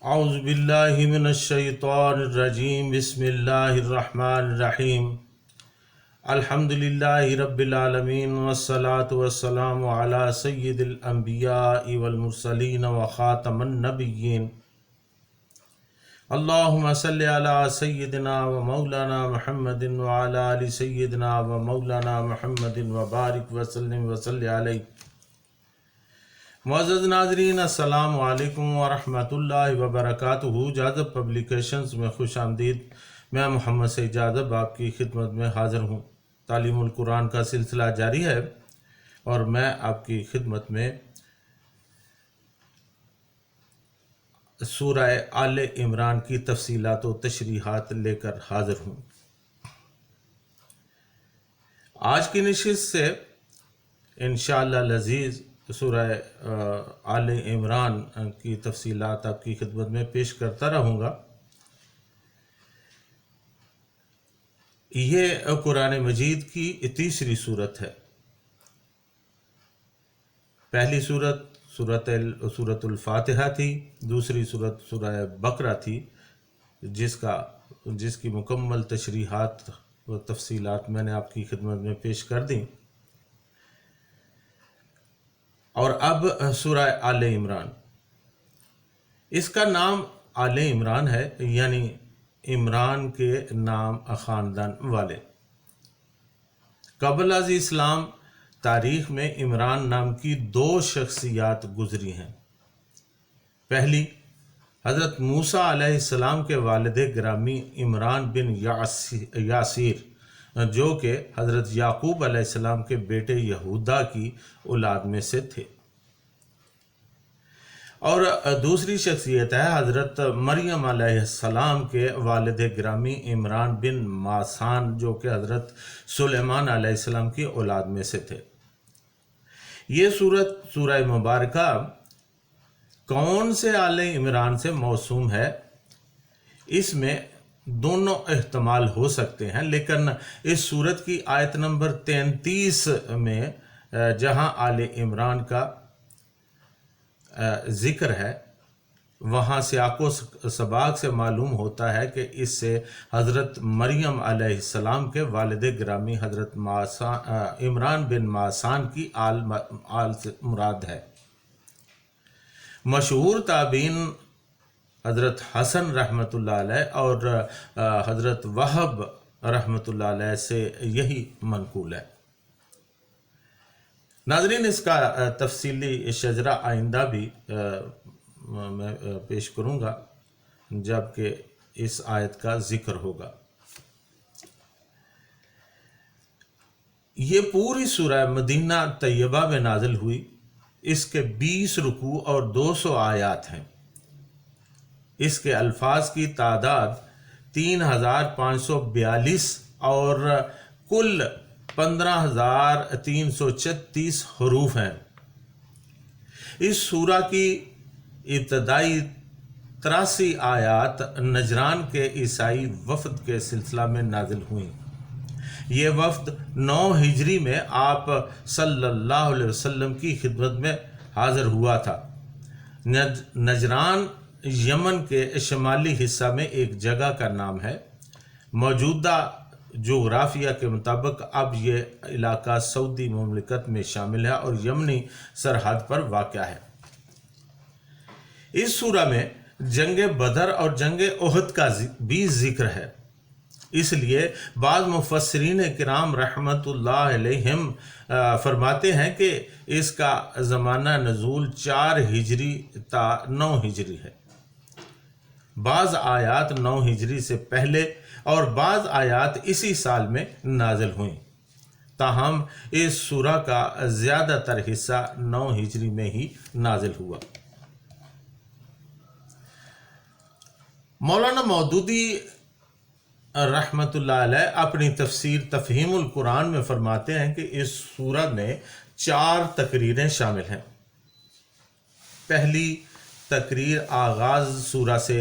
اعوذ باللہ من الشیطان الرجیم بسم اللہ الرحمن الرحیم الحمد للہ رب العالمین والصلاة والسلام علی سید الانبیاء والمرسلین وخاتم النبیین اللہم صلی علی سیدنا و مولانا محمد وعلی آل سیدنا و مولانا محمد وبارک وسلم وصلی علیہ۔ معزز ناظرین، السلام علیکم ورحمۃ اللہ وبرکاتہ۔ جاذب پبلیکیشنز میں خوش آمدید۔ میں محمد سعید جاذب آپ کی خدمت میں حاضر ہوں۔ تعلیم القرآن کا سلسلہ جاری ہے اور میں آپ کی خدمت میں سورہ آل عمران کی تفصیلات و تشریحات لے کر حاضر ہوں۔ آج کی نشست سے انشاءاللہ العزیز سورہ آل عمران کی تفصیلات آپ کی خدمت میں پیش کرتا رہوں گا۔ یہ قرآن مجید کی تیسری صورت ہے۔ پہلی سورت الفاتحہ تھی، دوسری صورت سورہ بقرہ تھی، جس کی مکمل تشریحات و تفصیلات میں نے آپ کی خدمت میں پیش کر دیں۔ اور اب سورہ آل عمران، اس کا نام آل عمران ہے، یعنی عمران کے نام خاندان والے۔ قبل از اسلام تاریخ میں عمران نام کی دو شخصیات گزری ہیں۔ پہلی حضرت موسیٰ علیہ السلام کے والد گرامی عمران بن یاسیر، جو کہ حضرت یعقوب علیہ السلام کے بیٹے یہودا کی اولاد میں سے تھے۔ اور دوسری شخصیت ہے حضرت مریم علیہ السلام کے والد گرامی عمران بن ماسان، جو کہ حضرت سلیمان علیہ السلام کی اولاد میں سے تھے۔ یہ سورہ مبارکہ کون سے آل عمران سے موسوم ہے، اس میں دونوں احتمال ہو سکتے ہیں، لیکن اس سورت کی آیت نمبر 33 میں جہاں آل عمران کا ذکر ہے، وہاں سیاق و سباق سے معلوم ہوتا ہے کہ اس سے حضرت مریم علیہ السلام کے والد گرامی حضرت عمران بن ماسان کی آل سے مراد ہے۔ مشہور تابعین حضرت حسن رحمۃ اللہ علیہ اور حضرت وہب رحمۃ اللہ علیہ سے یہی منقول ہے۔ ناظرین، اس کا تفصیلی شجرہ آئندہ بھی میں پیش کروں گا جب کہ اس آیت کا ذکر ہوگا۔ یہ پوری سورہ مدینہ طیبہ میں نازل ہوئی۔ اس کے 20 رکوع اور 200 آیات ہیں۔ اس کے الفاظ کی تعداد 3542 اور کل 15336 حروف ہیں۔ اس سورہ کی ابتدائی 83 آیات نجران کے عیسائی وفد کے سلسلہ میں نازل ہوئیں۔ یہ وفد 9 ہجری میں آپ صلی اللہ علیہ وسلم کی خدمت میں حاضر ہوا تھا۔ نجران یمن کے شمالی حصہ میں ایک جگہ کا نام ہے۔ موجودہ جغرافیہ کے مطابق اب یہ علاقہ سعودی مملکت میں شامل ہے اور یمنی سرحد پر واقع ہے۔ اس سورہ میں جنگ بدر اور جنگ احد کا بھی ذکر ہے۔ اس لیے بعض مفسرین کرام رحمت اللہ علیہم فرماتے ہیں کہ اس کا زمانہ نزول 4 ہجری تا 9 ہجری ہے۔ بعض آیات 9 ہجری سے پہلے اور بعض آیات اسی سال میں نازل ہوئیں، تاہم اس سورہ کا زیادہ تر حصہ 9 ہجری میں ہی نازل ہوا۔ مولانا مودودی رحمت اللہ علیہ اپنی تفسیر تفہیم القرآن میں فرماتے ہیں کہ اس سورہ میں 4 تقریریں شامل ہیں۔ پہلی تقریر آغاز سورہ سے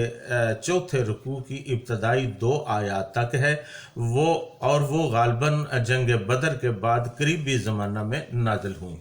4تھے رکوع کی ابتدائی 2 آیات تک ہے، وہ غالباً جنگ بدر کے بعد قریبی زمانہ میں نازل ہوئیں۔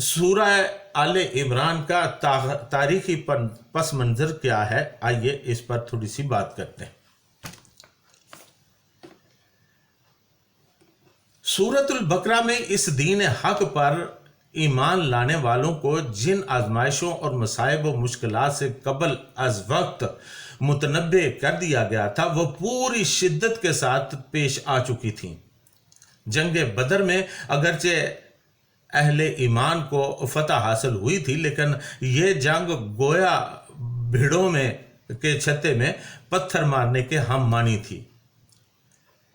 سورہ آل عمران کا تاریخی پس منظر کیا ہے، آئیے اس پر تھوڑی سی بات کرتے ہیں۔ سورۃ البقرہ میں اس دین حق پر ایمان لانے والوں کو جن آزمائشوں اور مصائب و مشکلات سے قبل از وقت متنبع کر دیا گیا تھا، وہ پوری شدت کے ساتھ پیش آ چکی تھیں۔ جنگ بدر میں اگرچہ اہل ایمان کو فتح حاصل ہوئی تھی، لیکن یہ جنگ گویا بھیڑوں میں کے چھتے میں پتھر مارنے کے ہم مانی تھی۔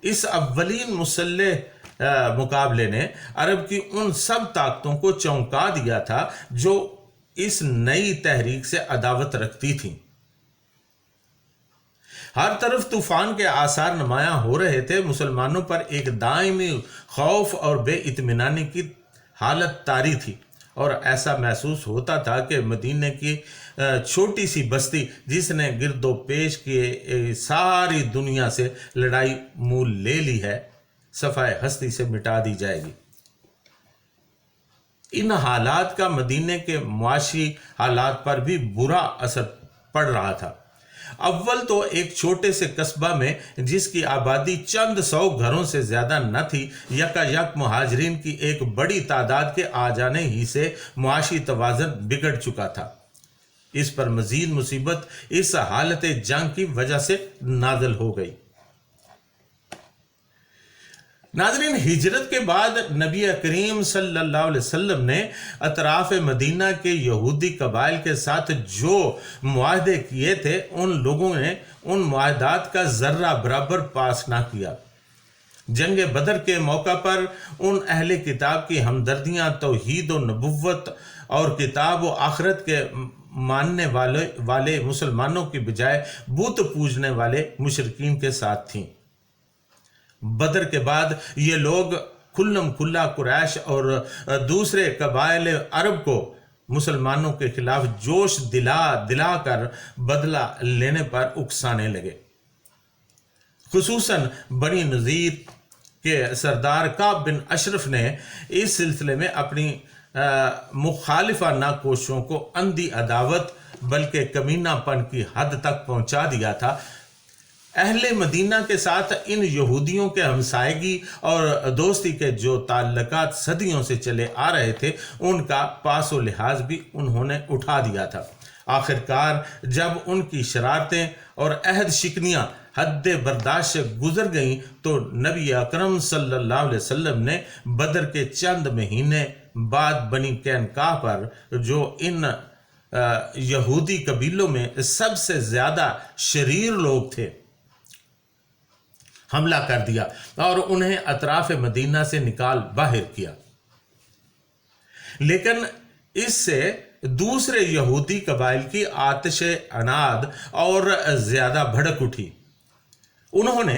اس اولین مسلح مقابلے نے عرب کی ان سب طاقتوں کو چونکا دیا تھا جو اس نئی تحریک سے عداوت رکھتی تھیں۔ ہر طرف طوفان کے آثار نمایاں ہو رہے تھے۔ مسلمانوں پر ایک دائمی خوف اور بے اطمینانی کی حالت طاری تھی، اور ایسا محسوس ہوتا تھا کہ مدینے کی چھوٹی سی بستی جس نے گرد و پیش کی ساری دنیا سے لڑائی مول لے لی ہے، صفحہ ہستی سے مٹا دی جائے گی۔ ان حالات کا مدینے کے معاشی حالات پر بھی برا اثر پڑ رہا تھا۔ اول تو ایک چھوٹے سے قصبہ میں جس کی آبادی چند سو گھروں سے زیادہ نہ تھی، یکا یک مہاجرین کی ایک بڑی تعداد کے آ جانے ہی سے معاشی توازن بگڑ چکا تھا۔ اس پر مزید مصیبت اس حالت جنگ کی وجہ سے نازل ہو گئی۔ ناظرین، ہجرت کے بعد نبی کریم صلی اللہ علیہ وسلم نے اطراف مدینہ کے یہودی قبائل کے ساتھ جو معاہدے کیے تھے، ان لوگوں نے ان معاہدات کا ذرہ برابر پاس نہ کیا۔ جنگ بدر کے موقع پر ان اہل کتاب کی ہمدردیاں توحید و نبوت اور کتاب و آخرت کے ماننے والے مسلمانوں کی بجائے بت پوجنے والے مشرکین کے ساتھ تھیں۔ بدر کے بعد یہ لوگ کھلم کھلا قریش اور دوسرے قبائل عرب کو مسلمانوں کے خلاف جوش دلا کر بدلہ لینے پر اکسانے لگے۔ خصوصاً بنی نذیر کے سردار کعب بن اشرف نے اس سلسلے میں اپنی مخالفانہ کوششوں کو اندھی عداوت بلکہ کمینہ پن کی حد تک پہنچا دیا تھا۔ اہل مدینہ کے ساتھ ان یہودیوں کے ہمسائیگی اور دوستی کے جو تعلقات صدیوں سے چلے آ رہے تھے، ان کا پاس و لحاظ بھی انہوں نے اٹھا دیا تھا۔ آخرکار جب ان کی شرارتیں اور عہد شکنیاں حد برداشت سے گزر گئیں تو نبی اکرم صلی اللہ علیہ وسلم نے بدر کے چند مہینے بعد بنی قینقاع پر، جو ان یہودی قبیلوں میں سب سے زیادہ شریر لوگ تھے، حملہ کر دیا اور انہیں اطراف مدینہ سے نکال باہر کیا۔ لیکن اس سے دوسرے یہودی قبائل کی آتش عناد اور زیادہ بھڑک اٹھی۔ انہوں نے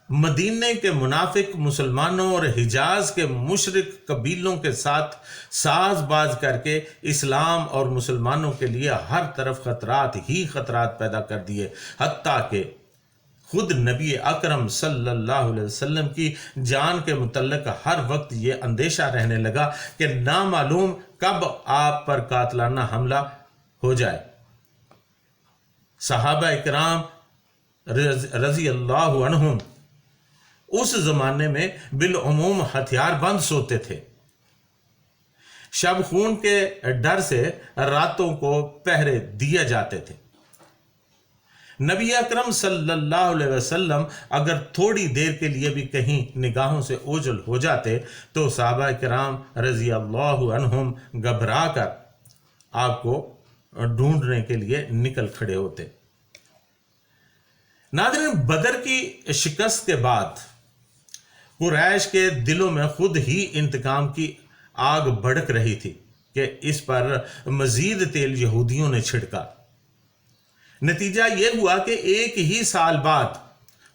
مدینے کے منافق مسلمانوں اور حجاز کے مشرک قبیلوں کے ساتھ ساز باز کر کے اسلام اور مسلمانوں کے لیے ہر طرف خطرات ہی خطرات پیدا کر دیے، حتیٰ کہ خود نبی اکرم صلی اللہ علیہ وسلم کی جان کے متعلق ہر وقت یہ اندیشہ رہنے لگا کہ نامعلوم کب آپ پر قاتلانہ حملہ ہو جائے۔ صحابہ اکرام رضی اللہ عنہم اس زمانے میں بالعموم ہتھیار بند سوتے تھے۔ شب خون کے ڈر سے راتوں کو پہرے دیے جاتے تھے۔ نبی اکرم صلی اللہ علیہ وسلم اگر تھوڑی دیر کے لیے بھی کہیں نگاہوں سے اوجھل ہو جاتے تو صحابہ کرام رضی اللہ عنہم گھبرا کر آپ کو ڈھونڈنے کے لیے نکل کھڑے ہوتے۔ ناظرین، بدر کی شکست کے بعد قریش کے دلوں میں خود ہی انتقام کی آگ بھڑک رہی تھی کہ اس پر مزید تیل یہودیوں نے چھڑکا۔ نتیجہ یہ ہوا کہ ایک ہی سال بعد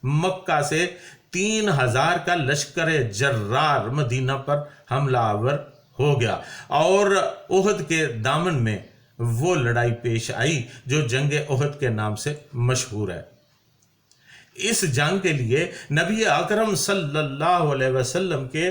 مکہ سے 3000 کا لشکر جرار مدینہ پر حملہ آور ہو گیا، اور احد کے دامن میں وہ لڑائی پیش آئی جو جنگ احد کے نام سے مشہور ہے۔ اس جنگ کے لیے نبی اکرم صلی اللہ علیہ وسلم کے